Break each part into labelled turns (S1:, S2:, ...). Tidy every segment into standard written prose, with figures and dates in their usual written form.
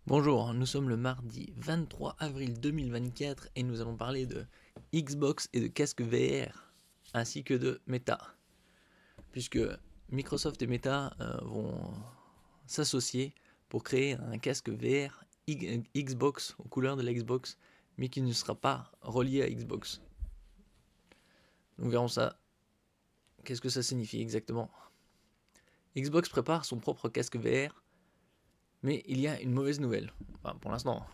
S1: Bonjour, nous sommes le mardi 23 avril 2024 et nous allons parler de Xbox et de casque VR, ainsi que de Meta, puisque Microsoft et Meta vont s'associer pour créer un casque VR Xbox aux couleurs de la Xbox, mais qui ne sera pas relié à Xbox. Nous verrons ça. Qu'est-ce que ça signifie exactement? Xbox prépare son propre casque VR, mais il y a une mauvaise nouvelle, enfin, pour l'instant.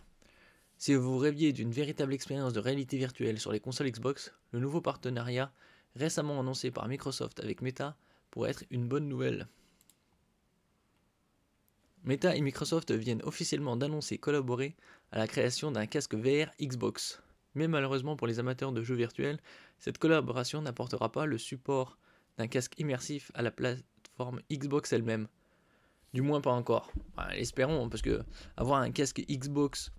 S1: Si vous rêviez d'une véritable expérience de réalité virtuelle sur les consoles Xbox, le nouveau partenariat récemment annoncé par Microsoft avec Meta pourrait être une bonne nouvelle. Meta et Microsoft viennent officiellement d'annoncer collaborer à la création d'un casque VR Xbox. Mais malheureusement pour les amateurs de jeux virtuels, cette collaboration n'apportera pas le support d'un casque immersif à la plateforme Xbox elle-même. Du moins pas encore. Enfin, espérons, parce que avoir un casque Xbox,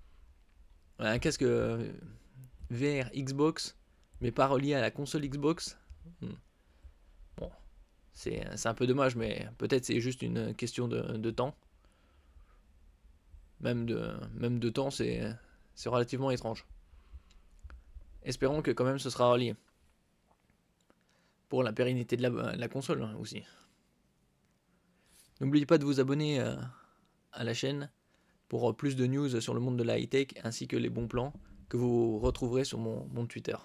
S1: un casque VR Xbox, mais pas relié à la console Xbox, bon, c'est un peu dommage, mais peut-être c'est juste une question de temps. Même de temps, c'est relativement étrange. Espérons que quand même ce sera relié. Pour la pérennité de la console aussi. N'oubliez pas de vous abonner à la chaîne pour plus de news sur le monde de la high-tech ainsi que les bons plans que vous retrouverez sur mon Twitter.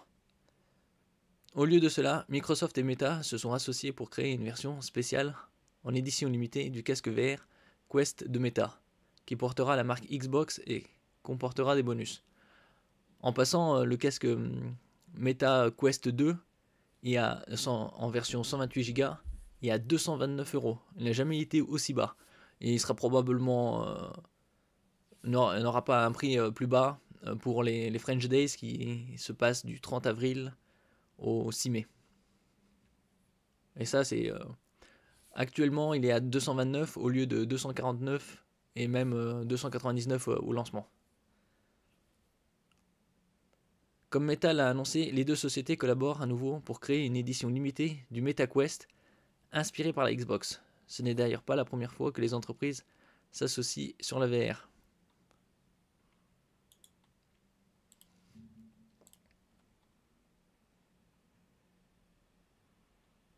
S1: Au lieu de cela, Microsoft et Meta se sont associés pour créer une version spéciale en édition limitée du casque VR Quest de Meta, qui portera la marque Xbox et comportera des bonus. En passant, le casque Meta Quest 2 en version 128 Go, il est à 229 €. Il n'a jamais été aussi bas. Et il sera probablement n'aura pas un prix plus bas pour les French Days qui se passent du 30 avril au 6 mai. Et ça, c'est actuellement, il est à 229 au lieu de 249 et même 299 au lancement. Comme Meta l'a annoncé, les deux sociétés collaborent à nouveau pour créer une édition limitée du MetaQuest inspirée par la Xbox. Ce n'est d'ailleurs pas la première fois que les entreprises s'associent sur la VR.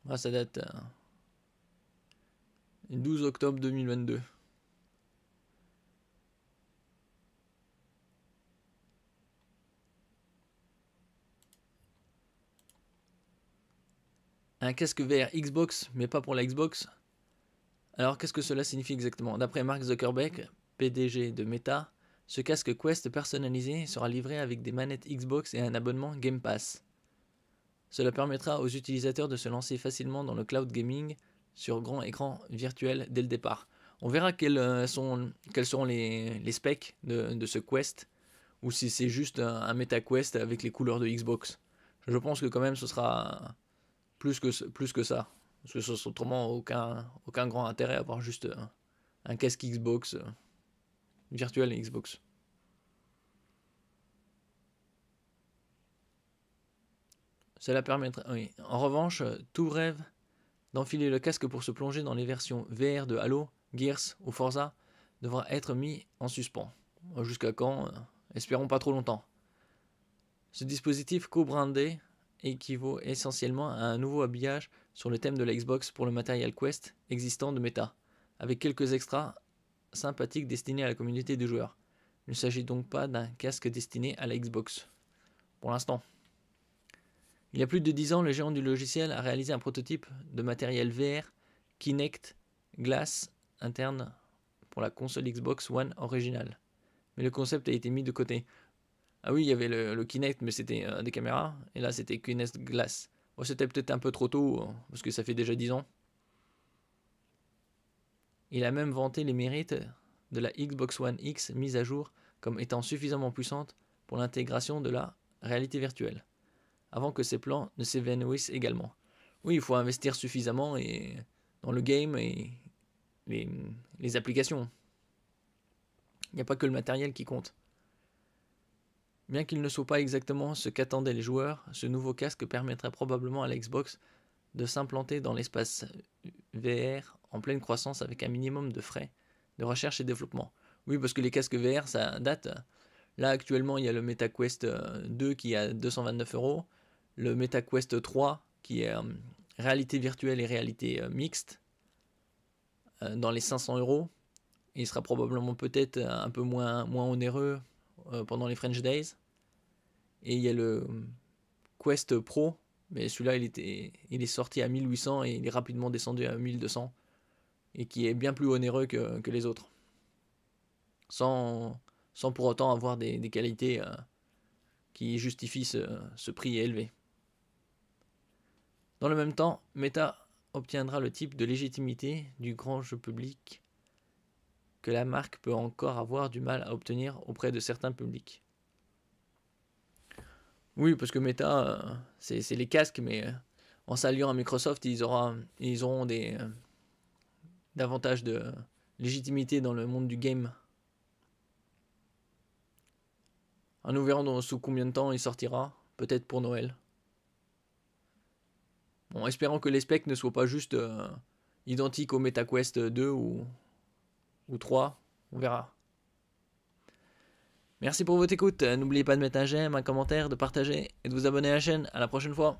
S1: Ah, ça date du 12 octobre 2022. Un casque VR Xbox, mais pas pour la Xbox. Alors qu'est-ce que cela signifie exactement? D'après Mark Zuckerberg, PDG de Meta, ce casque Quest personnalisé sera livré avec des manettes Xbox et un abonnement Game Pass. Cela permettra aux utilisateurs de se lancer facilement dans le cloud gaming sur grand écran virtuel dès le départ. On verra quels seront les specs de ce Quest, ou si c'est juste un MetaQuest avec les couleurs de Xbox. Je pense que quand même ce sera plus que ça. Parce que ce sera autrement aucun grand intérêt à avoir juste un casque Xbox virtuel Xbox. Cela permettra. Oui. En revanche, tout rêve d'enfiler le casque pour se plonger dans les versions VR de Halo, Gears ou Forza devra être mis en suspens. Jusqu'à quand? Espérons pas trop longtemps. Ce dispositif co-brandé équivaut essentiellement à un nouveau habillage sur le thème de la Xbox pour le matériel Quest existant de Meta, avec quelques extras sympathiques destinés à la communauté de joueurs. Il ne s'agit donc pas d'un casque destiné à la Xbox. Pour l'instant. Il y a plus de 10 ans, le géant du logiciel a réalisé un prototype de matériel VR Kinect Glass interne pour la console Xbox One originale. Mais le concept a été mis de côté. Ah oui, il y avait le Kinect, mais c'était des caméras. Et là, c'était Kinect Glass. Bon, c'était peut-être un peu trop tôt, parce que ça fait déjà 10 ans. Il a même vanté les mérites de la Xbox One X mise à jour comme étant suffisamment puissante pour l'intégration de la réalité virtuelle, avant que ses plans ne s'évanouissent également. Oui, il faut investir suffisamment dans le game et les applications. Il n'y a pas que le matériel qui compte. Bien qu'il ne soit pas exactement ce qu'attendaient les joueurs, ce nouveau casque permettrait probablement à la Xbox de s'implanter dans l'espace VR en pleine croissance avec un minimum de frais de recherche et développement. Oui, parce que les casques VR, ça date. Là, actuellement, il y a le MetaQuest 2 qui est à 229 €. Le MetaQuest 3 qui est réalité virtuelle et réalité mixte dans les 500 €. Il sera probablement peut-être un peu moins onéreux pendant les French Days. Et il y a le Quest Pro, mais celui-là il est sorti à 1800 et il est rapidement descendu à 1200 et qui est bien plus onéreux que les autres. Sans pour autant avoir des qualités qui justifient ce prix élevé. Dans le même temps, Meta obtiendra le type de légitimité du grand jeu public que la marque peut encore avoir du mal à obtenir auprès de certains publics. Oui, parce que Meta, c'est les casques, mais en s'alliant à Microsoft, ils auront davantage de légitimité dans le monde du game. Nous verrons sous combien de temps il sortira, peut-être pour Noël. Bon, espérons que les specs ne soient pas juste identiques au MetaQuest 2 ou 3, on verra. Merci pour votre écoute, n'oubliez pas de mettre un j'aime, un commentaire, de partager et de vous abonner à la chaîne. À la prochaine fois.